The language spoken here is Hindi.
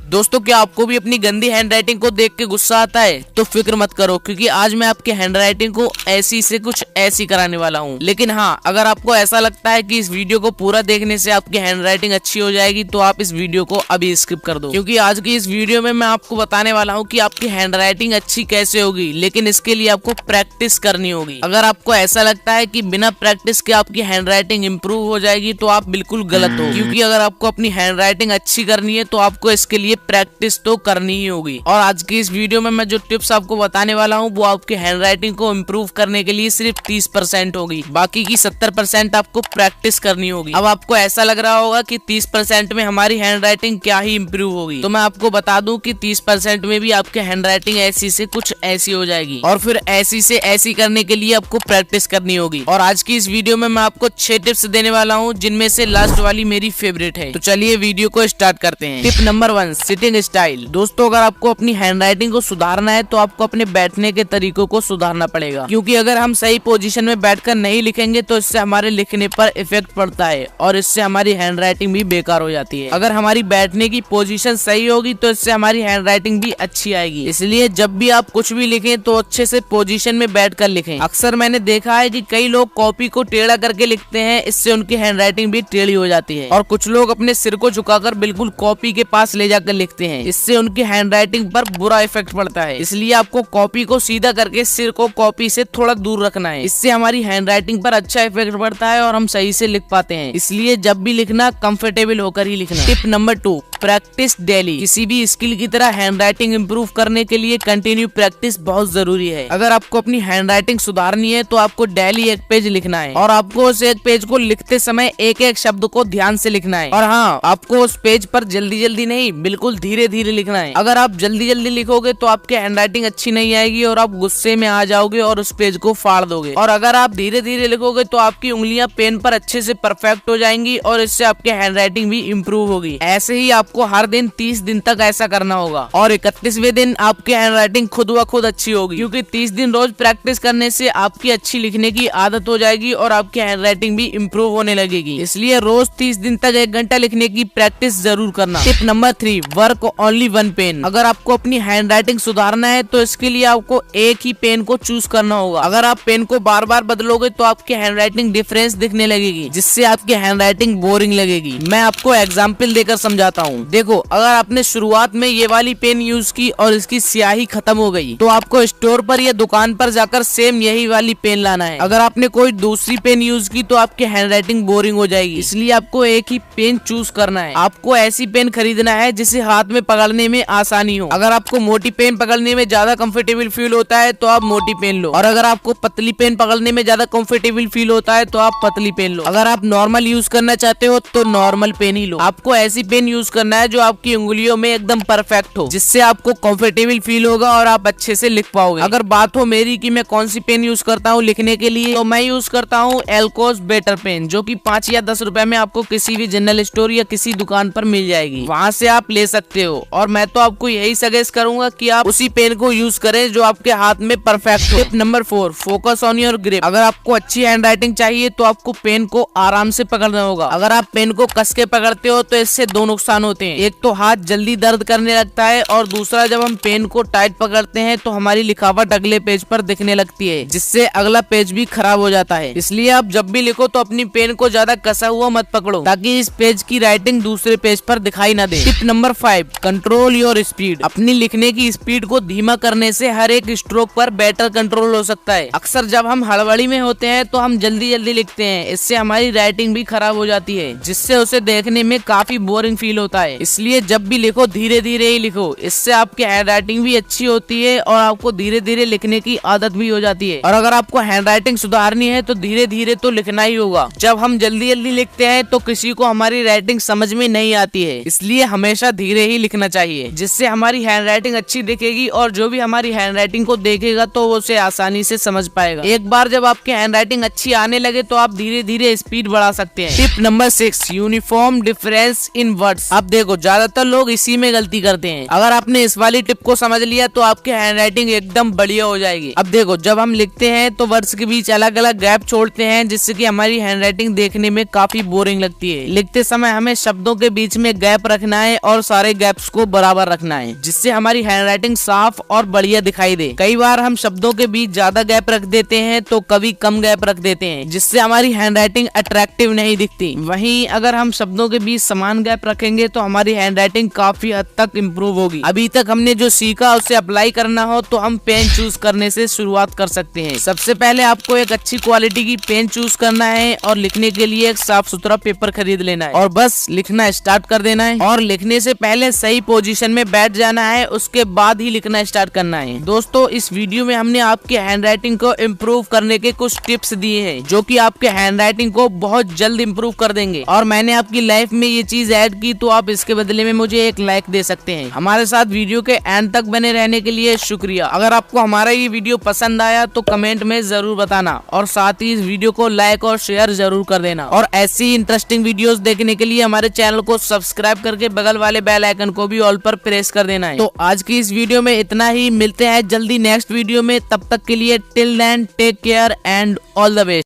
दोस्तों क्या आपको भी अपनी गंदी हैंडराइटिंग को देख के गुस्सा आता है? तो फिक्र मत करो, क्योंकि आज मैं आपके हैंडराइटिंग को ऐसी से कुछ ऐसी कराने वाला हूँ। लेकिन हाँ, अगर आपको ऐसा लगता है कि इस वीडियो को पूरा देखने से आपकी हैंडराइटिंग अच्छी हो जाएगी तो आप इस वीडियो को अभी स्किप कर दो, क्योंकि आज की इस वीडियो में मैं आपको बताने वाला हूँ कि आपकी हैंडराइटिंग अच्छी कैसे होगी। लेकिन इसके लिए आपको प्रैक्टिस करनी होगी। अगर आपको ऐसा लगता है कि बिना प्रैक्टिस के आपकी हैंडराइटिंग इंप्रूव हो जाएगी तो आप बिल्कुल गलत हो, क्योंकि अगर आपको अपनी हैंडराइटिंग अच्छी करनी है तो आपको इसके लिए प्रैक्टिस तो करनी ही होगी। और आज की इस वीडियो में मैं जो टिप्स आपको बताने वाला हूँ वो आपके हैंडराइटिंग को इम्प्रूव करने के लिए सिर्फ 30% होगी, बाकी की 70% आपको प्रैक्टिस करनी होगी। अब आपको ऐसा लग रहा होगा कि 30% में हमारी हैंडराइटिंग क्या ही इम्प्रूव होगी, तो मैं आपको बता दूं कि 30% में भी आपकी हैंडराइटिंग ऐसी से कुछ ऐसी हो जाएगी। और फिर ऐसी से ऐसी करने के लिए आपको प्रैक्टिस करनी होगी। और आज की इस वीडियो में मैं आपको 6 टिप्स देने वाला हूँ, जिनमें से लास्ट वाली मेरी फेवरेट है। तो चलिए वीडियो को स्टार्ट करते हैं। Tip number 1, sitting style. दोस्तों अगर आपको अपनी हैंडराइटिंग को सुधारना है तो आपको अपने बैठने के तरीकों को सुधारना पड़ेगा, क्योंकि अगर हम सही पोजीशन में बैठकर नहीं लिखेंगे तो इससे हमारे लिखने पर इफेक्ट पड़ता है और इससे हमारी हैंडराइटिंग भी बेकार हो जाती है। अगर हमारी बैठने की पोजीशन सही होगी तो इससे हमारी हैंडराइटिंग भी अच्छी आएगी। इसलिए जब भी आप कुछ भी लिखें तो अच्छे से पोजीशन में बैठकर लिखें। अक्सर मैंने देखा है कि कई लोग कॉपी को टेढ़ा करके लिखते हैं, इससे उनकी हैंडराइटिंग भी टेढ़ी हो जाती है। और कुछ लोग अपने सिर को झुकाकर बिल्कुल कॉपी के पास ले जाकर लिखते हैं, इससे उनकी हैंडराइटिंग पर बुरा इफेक्ट पड़ता है। इसलिए आपको कॉपी को सीधा करके सिर को कॉपी से थोड़ा दूर रखना है। इससे हमारी हैंडराइटिंग पर अच्छा इफेक्ट पड़ता है और हम सही से लिख पाते हैं। इसलिए जब भी लिखना कंफर्टेबल होकर ही लिखना। Tip number 2, practice daily. किसी भी स्किल की तरह हैंडराइटिंग इंप्रूव करने के लिए कंटिन्यू प्रैक्टिस बहुत जरूरी है। अगर आपको अपनी हैंडराइटिंग सुधारनी है तो आपको डेली एक पेज लिखना है और आपको उस एक पेज को लिखते समय एक एक शब्द को ध्यान से लिखना है। और हाँ, आपको उस पेज पर जल्दी जल्दी नहीं, बिल्कुल धीरे धीरे लिखना है। अगर आप जल्दी जल्दी लिखोगे तो आपकी हैंडराइटिंग अच्छी नहीं आएगी और आप गुस्से में आ जाओगे और उस पेज को फाड़ दोगे। और अगर आप धीरे धीरे लिखोगे तो आपकी उंगलियां पेन पर अच्छे से परफेक्ट हो जाएंगी और इससे आपकी हैंडराइटिंग भी इम्प्रूव होगी। ऐसे ही आपको हर दिन 30 दिन तक ऐसा करना होगा और 31वें दिन आपकी हैंडराइटिंग खुद ब खुद अच्छी होगी, क्योंकि 30 दिन रोज प्रैक्टिस करने से आपकी अच्छी लिखने की आदत हो जाएगी और आपकी हैंडराइटिंग भी इम्प्रूव होने लगेगी। इसलिए रोज 30 दिन तक 1 घंटा लिखने की प्रैक्टिस जरूर करना। Tip number 3, work only one pen. अगर आपको अपनी हैंडराइटिंग सुधारना है तो इसके लिए आपको एक ही पेन को चूज करना होगा। अगर आप पेन को बार बार बदलोगे तो आपकी हैंडराइटिंग डिफरेंस दिखने लगेगी, जिससे आपकी हैंडराइटिंग बोरिंग लगेगी। मैं आपको एग्जाम्पल देकर समझाता हूँ। देखो, अगर आपने शुरुआत में ये वाली पेन यूज की और इसकी स्याही खत्म हो गई तो आपको स्टोर पर या दुकान पर जाकर सेम यही वाली पेन लाना है। अगर आपने कोई दूसरी पेन यूज की तो आपकी हैंडराइटिंग बोरिंग हो जाएगी। इसलिए आपको एक ही पेन चूज करना है। आपको ऐसी पेन खरीदना है जिसे हाथ में पकड़ने में आसानी हो। अगर आपको मोटी पेन पकड़ने में ज्यादा कंफर्टेबल फील होता है तो आप मोटी पेन लो, और अगर आपको पतली पेन पकड़ने में ज्यादा कंफर्टेबल फील होता है तो आप पतली पेन लो। अगर आप नॉर्मल यूज करना चाहते हो तो नॉर्मल पेन ही लो। आपको ऐसी पेन यूज करना है जो आपकी उंगलियों में एकदम परफेक्ट हो, जिससे आपको कंफर्टेबल फील होगा और आप अच्छे से लिख पाओगे। अगर बात हो मेरी कि मैं कौन सी पेन यूज करता हूँ लिखने के लिए, तो मैं यूज करता हूँ एल्कोस बेटर पेन, जो कि 5 या 10 रुपए में आपको किसी भी जनरल स्टोर या किसी दुकान पर मिल जाएगी। वहाँ से आप ले सकते हो। और मैं तो आपको यही सजेस्ट करूंगा कि आप उसी पेन को यूज करें जो आपके हाथ में परफेक्ट हो। Tip number 4, focus on your grip. अगर आपको अच्छी हैंडराइटिंग चाहिए तो आपको पेन को आराम से पकड़ना होगा। अगर आप पेन को कस के पकड़ते हो तो इससे 2 नुकसान होते हैं। एक तो हाथ जल्दी दर्द करने लगता है और दूसरा जब हम पेन को टाइट पकड़ते हैं तो हमारी लिखावट अगले पेज पर दिखने लगती है, जिससे अगला पेज भी खराब हो जाता है। इसलिए आप जब भी लिखो तो अपनी पेन को ज्यादा कसा हुआ मत पकड़ो, ताकि इस पेज की राइटिंग दूसरे पेज पर दिखाई ना दे। Tip number 5, control your speed. अपनी लिखने की स्पीड को धीमा करने से हर एक स्ट्रोक पर बेटर कंट्रोल हो सकता है। अक्सर जब हम हड़बड़ी में होते हैं तो हम जल्दी जल्दी लिखते हैं, इससे हमारी राइटिंग भी खराब हो जाती है, जिससे उसे देखने में काफी बोरिंग फील होता है। इसलिए जब भी लिखो धीरे धीरे ही लिखो, इससे आपकी हैंडराइटिंग भी अच्छी होती है और आपको धीरे धीरे लिखने की आदत भी हो जाती है। और अगर आपको हैंडराइटिंग सुधारनी है तो धीरे धीरे तो लिखना ही होगा। जब हम जल्दी जल्दी लिखते हैं तो किसी को हमारी राइटिंग समझ में नहीं आती है, इसलिए हमेशा धीरे ही लिखना चाहिए, जिससे हमारी हैंडराइटिंग अच्छी दिखेगी और जो भी हमारी हैंडराइटिंग को देखेगा तो वो उसे आसानी से समझ पाएगा। एक बार जब आपकी हैंडराइटिंग अच्छी आने लगे तो आप धीरे धीरे स्पीड बढ़ा सकते हैं। Tip number 6, uniform difference in words. अब देखो, ज्यादातर लोग इसी में गलती करते हैं। अगर आपने इस वाली टिप को समझ लिया तो आपकी हैंडराइटिंग एकदम बढ़िया हो जाएगी। अब देखो, जब हम लिखते हैं तो वर्ड्स के बीच अलग अलग गैप छोड़ते हैं, जिससे कि हमारी हैंडराइटिंग देखने में काफी बोरिंग लगती है। लिखते समय हमें शब्दों के बीच में गैप रखना है और सारे गैप्स को बराबर रखना है, जिससे हमारी हैंडराइटिंग साफ और बढ़िया दिखाई दे। कई बार हम शब्दों के बीच ज्यादा गैप रख देते हैं तो कभी कम गैप रख देते हैं, जिससे हमारी हैंडराइटिंग अट्रैक्टिव नहीं दिखती। वहीं अगर हम शब्दों के बीच समान गैप रखेंगे तो हमारी हैंडराइटिंग काफी हद तक इम्प्रूव होगी। अभी तक हमने जो सीखा उसे अप्लाई करना हो तो हम पेन चूज करने से शुरुआत कर सकते हैं। सबसे पहले आपको एक अच्छी क्वालिटी की पेन चूज करना है और लिखने के लिए एक साफ सुथरा पेपर खरीद लेना है और बस लिखना स्टार्ट कर देना है। और लिखने से पहले सही पोजीशन में बैठ जाना है, उसके बाद ही लिखना स्टार्ट करना है। दोस्तों, इस वीडियो में हमने आपके हैंडराइटिंग को इम्प्रूव करने के कुछ टिप्स दिए हैं जो कि आपके हैंडराइटिंग को बहुत जल्द इम्प्रूव कर देंगे। और मैंने आपकी लाइफ में ये चीज ऐड की तो आप इसके बदले में मुझे एक लाइक दे सकते हैं। हमारे साथ वीडियो के एंड तक बने रहने के लिए शुक्रिया। अगर आपको हमारा ये वीडियो पसंद आया तो कमेंट में जरूर बताना और साथ ही इस वीडियो को लाइक और शेयर जरूर कर देना। और ऐसी इंटरेस्टिंग वीडियोस देखने के लिए हमारे चैनल को सब्सक्राइब करके बगल वाले बेल आइकन को भी ऑल पर प्रेस कर देना है। तो आज की इस वीडियो में इतना ही, मिलते हैं जल्दी नेक्स्ट वीडियो में। तब तक के लिए till then take care and all the best.